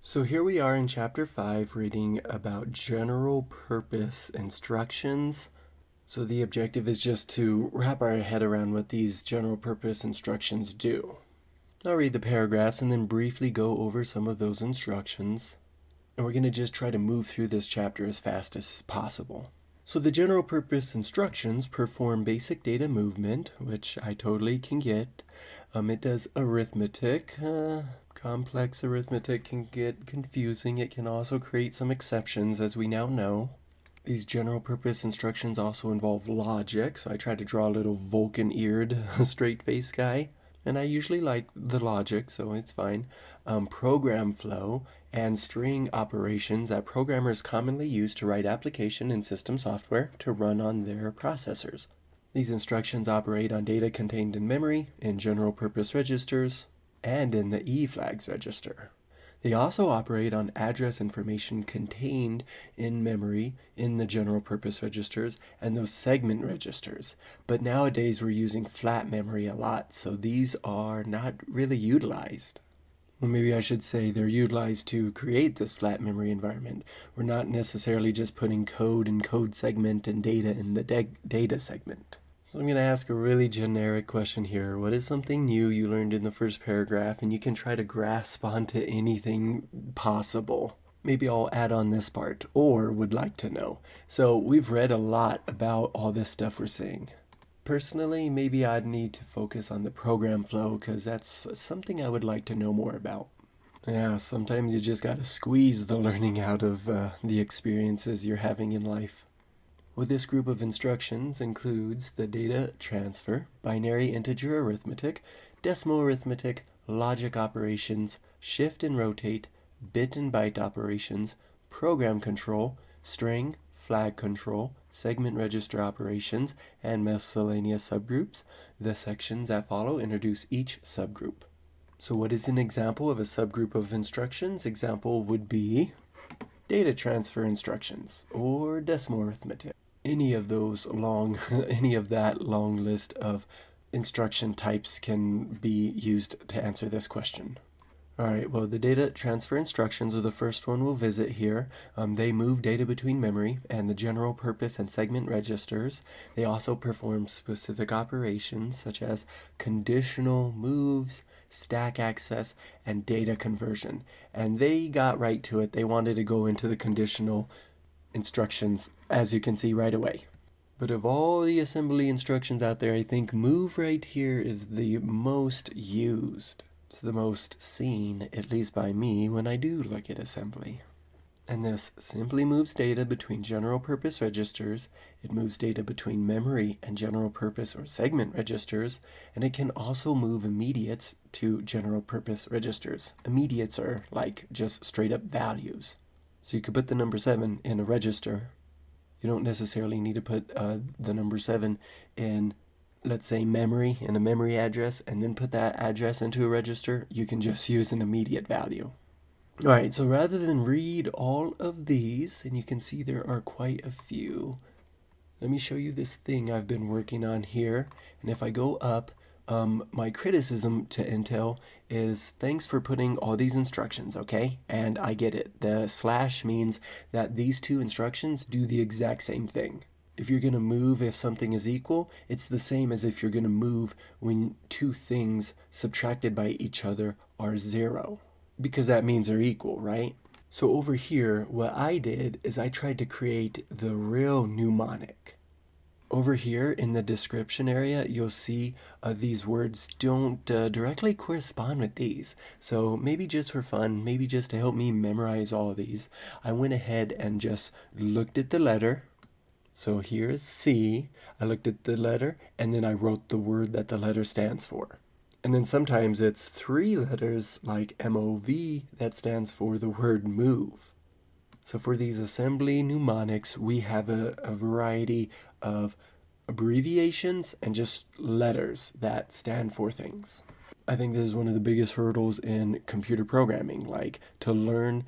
So here we are in chapter 5 reading about general purpose instructions. So the objective is just to wrap our head around what these general purpose instructions do. I'll read the paragraphs and then briefly go over some of those instructions. And we're going to just try to move through this chapter as fast as possible. So the general purpose instructions perform basic data movement, which I totally can get. It does arithmetic. Complex arithmetic can get confusing. It can also create some exceptions, as we now know. These general purpose instructions also involve logic, so I tried to draw a little Vulcan-eared straight-faced guy. And I usually like the logic, so it's fine. Program flow and string operations that programmers commonly use to write application and system software to run on their processors. These instructions operate on data contained in memory, in general purpose registers, and in the E-flags register. They also operate on address information contained in memory in the general purpose registers and those segment registers. But nowadays we're using flat memory a lot, so these are not really utilized. Well, maybe I should say they're utilized to create this flat memory environment. We're not necessarily just putting code in code segment and data in the data segment. So I'm going to ask a really generic question here. What is something new you learned in the first paragraph and you can try to grasp onto anything possible? Maybe I'll add on this part, or would like to know. So we've read a lot about all this stuff we're seeing. Personally, maybe I'd need to focus on the program flow because that's something I would like to know more about. Yeah, sometimes you just got to squeeze the learning out of the experiences you're having in life. Well, this group of instructions includes the data transfer, binary integer arithmetic, decimal arithmetic, logic operations, shift and rotate, bit and byte operations, program control, string, flag control, segment register operations, and miscellaneous subgroups. The sections that follow introduce each subgroup. So what is an example of a subgroup of instructions? Example would be data transfer instructions or decimal arithmetic. Any of that long list of instruction types can be used to answer this question. Alright, well, the data transfer instructions are the first one we'll visit here. They move data between memory and the general purpose and segment registers. They also perform specific operations such as conditional moves, stack access, and data conversion. And they got right to it. They wanted to go into the conditional instructions, as you can see right away. But of all the assembly instructions out there, I think move right here is the most used. It's the most seen, at least by me, when I do look at assembly. And this simply moves data between general purpose registers, it moves data between memory and general purpose or segment registers, and it can also move immediates to general purpose registers. Immediates are like just straight up values. So you could put the number 7 in a register. You don't necessarily need to put the number 7 in, let's say, memory, in a memory address, and then put that address into a register. You can just use an immediate value. Alright, so rather than read all of these, and you can see there are quite a few, let me show you this thing I've been working on here. And if I go up, my criticism to Intel is thanks for putting all these instructions, okay? And I get it. The slash means that these two instructions do the exact same thing. If you're going to move if something is equal, it's the same as if you're going to move when two things subtracted by each other are 0. Because that means they're equal, right? So over here, what I did is I tried to create the real mnemonic. Over here in the description area, you'll see these words don't directly correspond with these. So maybe just for fun, maybe just to help me memorize all of these, I went ahead and just looked at the letter. So here's C. I looked at the letter and then I wrote the word that the letter stands for. And then sometimes it's 3 letters like MOV that stands for the word move. So for these assembly mnemonics, we have a variety of abbreviations and just letters that stand for things. I think this is one of the biggest hurdles in computer programming, like to learn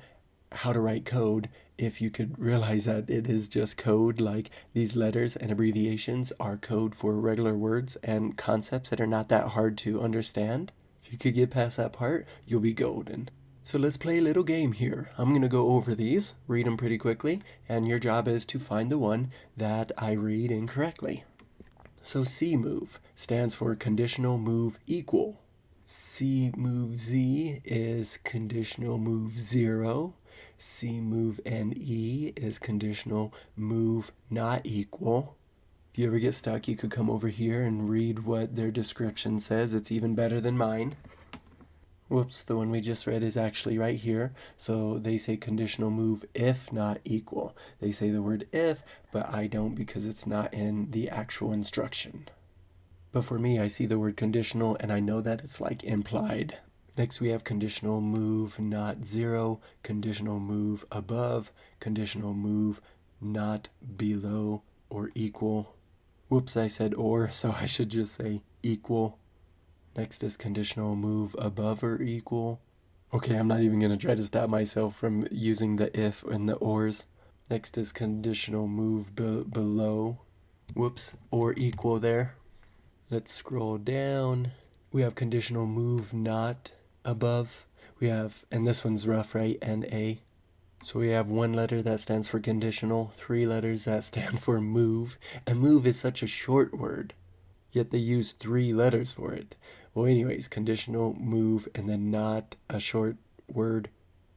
how to write code. If you could realize that it is just code, like these letters and abbreviations are code for regular words and concepts that are not that hard to understand. If you could get past that part, you'll be golden. So let's play a little game here. I'm going to go over these, read them pretty quickly, and your job is to find the one that I read incorrectly. So C move stands for conditional move equal. C move Z is conditional move 0. C move NE is conditional move not equal. If you ever get stuck, you could come over here and read what their description says. It's even better than mine. Whoops, the one we just read is actually right here. So they say conditional move if not equal. They say the word if, but I don't because it's not in the actual instruction. But for me, I see the word conditional and I know that it's like implied. Next we have conditional move not 0, conditional move above, conditional move not below or equal. Whoops, I said or, so I should just say equal. Next is conditional move above or equal. Okay, I'm not even going to try to stop myself from using the if and the ors. Next is conditional move below. Whoops, or equal there. Let's scroll down. We have conditional move not above. We have, and this one's rough, right? NA. So we have one letter that stands for conditional, 3 letters that stand for move. And move is such a short word, yet they use 3 letters for it. Well, anyways, conditional move and then not a short word,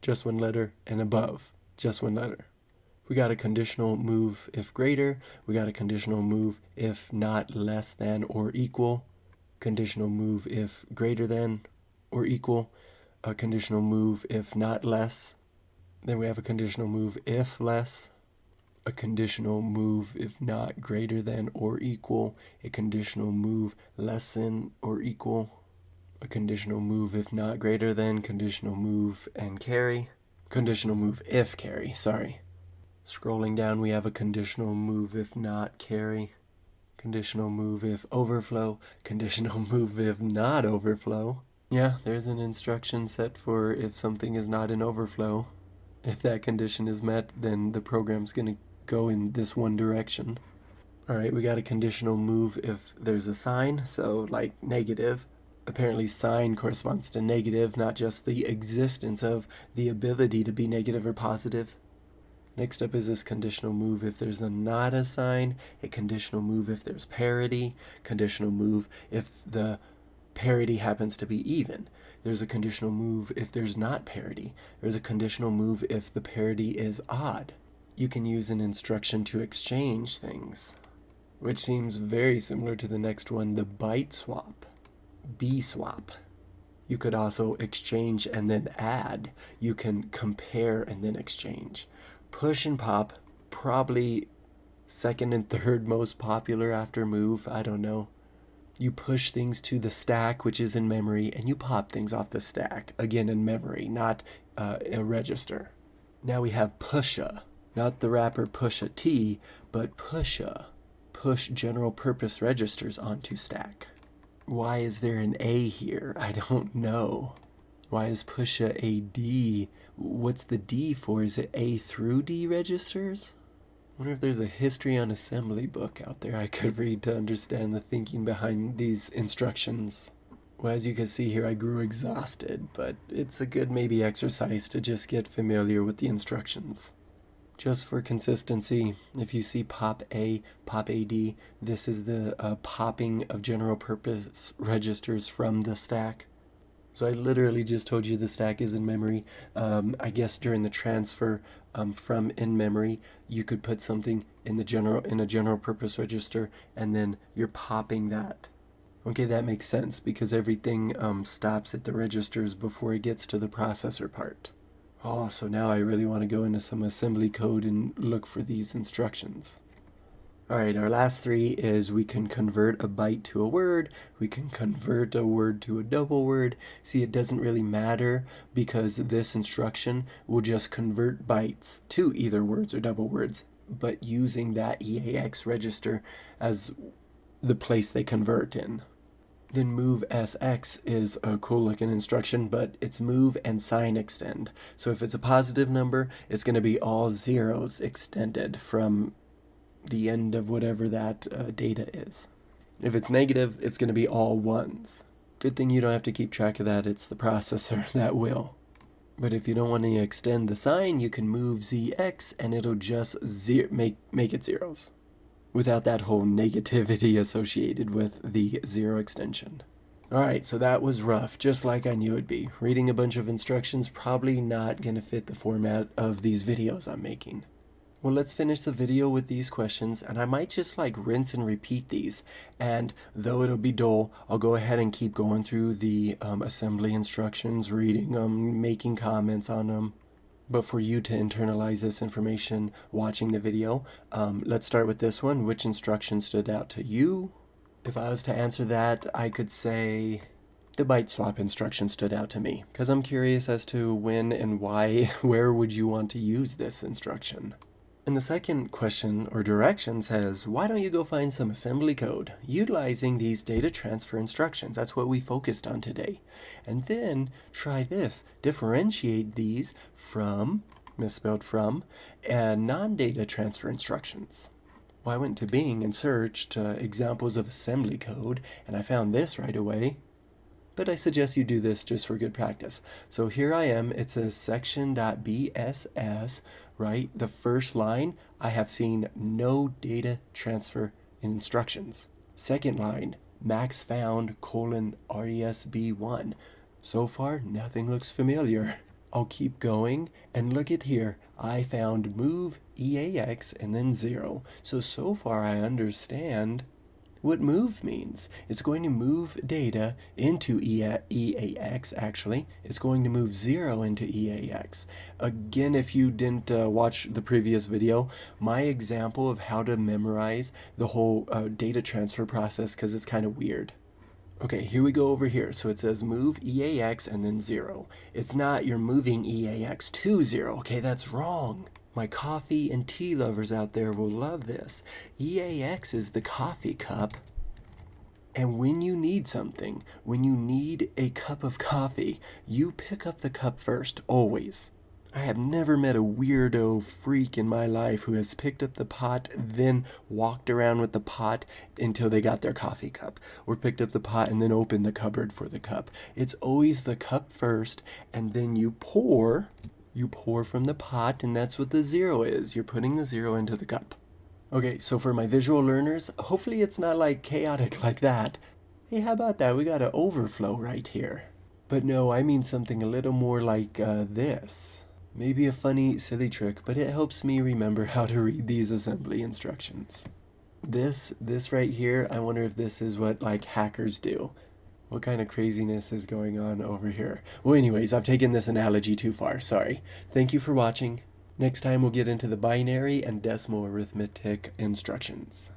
just 1 letter, and above, just 1 letter. We got a conditional move if greater. We got a conditional move if not less than or equal. Conditional move if greater than or equal. A conditional move if not less. Then we have a conditional move if less. A conditional move if not greater than or equal. A conditional move less than or equal. A conditional move if not greater than. Conditional move and carry. Conditional move if carry, sorry. Scrolling down, we have a conditional move if not carry. Conditional move if overflow. Conditional move if not overflow. Yeah, there's an instruction set for if something is not in overflow. If that condition is met, then the program's going to go in this one direction. Alright, we got a conditional move if there's a sign, so like negative. Apparently sign corresponds to negative, not just the existence of the ability to be negative or positive. Next up is this conditional move if there's not a sign, a conditional move if there's parity, conditional move if the parity happens to be even. There's a conditional move if there's not parity. There's a conditional move if the parity is odd. You can use an instruction to exchange things, which seems very similar to the next one, the byte swap, B swap. You could also exchange and then add. You can compare and then exchange. Push and pop, probably second and third most popular after move, I don't know. You push things to the stack, which is in memory, and you pop things off the stack, again in memory, not a register. Now we have pusha, not the rapper Pusha T, but pusha. Push general purpose registers onto stack. Why is there an A here? I don't know. Why is pusha a D? What's the D for? Is it A through D registers? I wonder if there's a history on assembly book out there I could read to understand the thinking behind these instructions. Well, as you can see here, I grew exhausted, but it's a good maybe exercise to just get familiar with the instructions. Just for consistency, if you see pop A, pop AD, this is the popping of general purpose registers from the stack. So I literally just told you the stack is in memory. I guess during the transfer from in memory, you could put something in a general purpose register, and then you're popping that. Okay, that makes sense because everything stops at the registers before it gets to the processor part. Oh, so now I really want to go into some assembly code and look for these instructions. Alright, our last 3 is we can convert a byte to a word, we can convert a word to a double word. See, it doesn't really matter because this instruction will just convert bytes to either words or double words, but using that EAX register as the place they convert in. Then move SX is a cool looking instruction, but it's move and sign extend. So if it's a positive number, it's going to be all zeros extended from the end of whatever that data is. If it's negative, it's going to be all ones. Good thing you don't have to keep track of that, it's the processor that will. But if you don't want to extend the sign, you can move ZX and it'll just make it zeros, without that whole negativity associated with the zero extension. Alright, so that was rough, just like I knew it'd be. Reading a bunch of instructions probably not gonna fit the format of these videos I'm making. Well, let's finish the video with these questions, and I might just like rinse and repeat these. And though it'll be dull, I'll go ahead and keep going through the assembly instructions, reading them, making comments on them. But for you to internalize this information watching the video, let's start with this one. Which instruction stood out to you? If I was to answer that, I could say the byte swap instruction stood out to me, because I'm curious as to when and why, where would you want to use this instruction? And the second question or direction says, why don't you go find some assembly code utilizing these data transfer instructions? That's what we focused on today. And then try this, differentiate these from, misspelled from, non-data transfer instructions. Well, I went to Bing and searched examples of assembly code, and I found this right away. But I suggest you do this just for good practice. So here I am, it says section.bss, right? The first line, I have seen no data transfer instructions. Second line, max found :resb1. So far, nothing looks familiar. I'll keep going, and look at here, I found move EAX and then 0. So far I understand what move means. It's going to move data into EAX, actually. It's going to move 0 into EAX. Again, if you didn't watch the previous video, my example of how to memorize the whole data transfer process, because it's kind of weird. Okay, here we go over here. So it says move EAX and then 0. It's not you're moving EAX to 0. Okay, that's wrong. My coffee and tea lovers out there will love this. EAX is the coffee cup. And when you need something, when you need a cup of coffee, you pick up the cup first, always. I have never met a weirdo freak in my life who has picked up the pot, then walked around with the pot until they got their coffee cup, or picked up the pot and then opened the cupboard for the cup. It's always the cup first, and then you pour from the pot, and that's what the 0 is. You're putting the 0 into the cup. Okay, so for my visual learners, hopefully it's not like chaotic like that. Hey, how about that? We got an overflow right here. But no, I mean something a little more like this. Maybe a funny, silly trick, but it helps me remember how to read these assembly instructions. This right here, I wonder if this is what like hackers do. What kind of craziness is going on over here? Well, anyways, I've taken this analogy too far, sorry. Thank you for watching. Next time we'll get into the binary and decimal arithmetic instructions.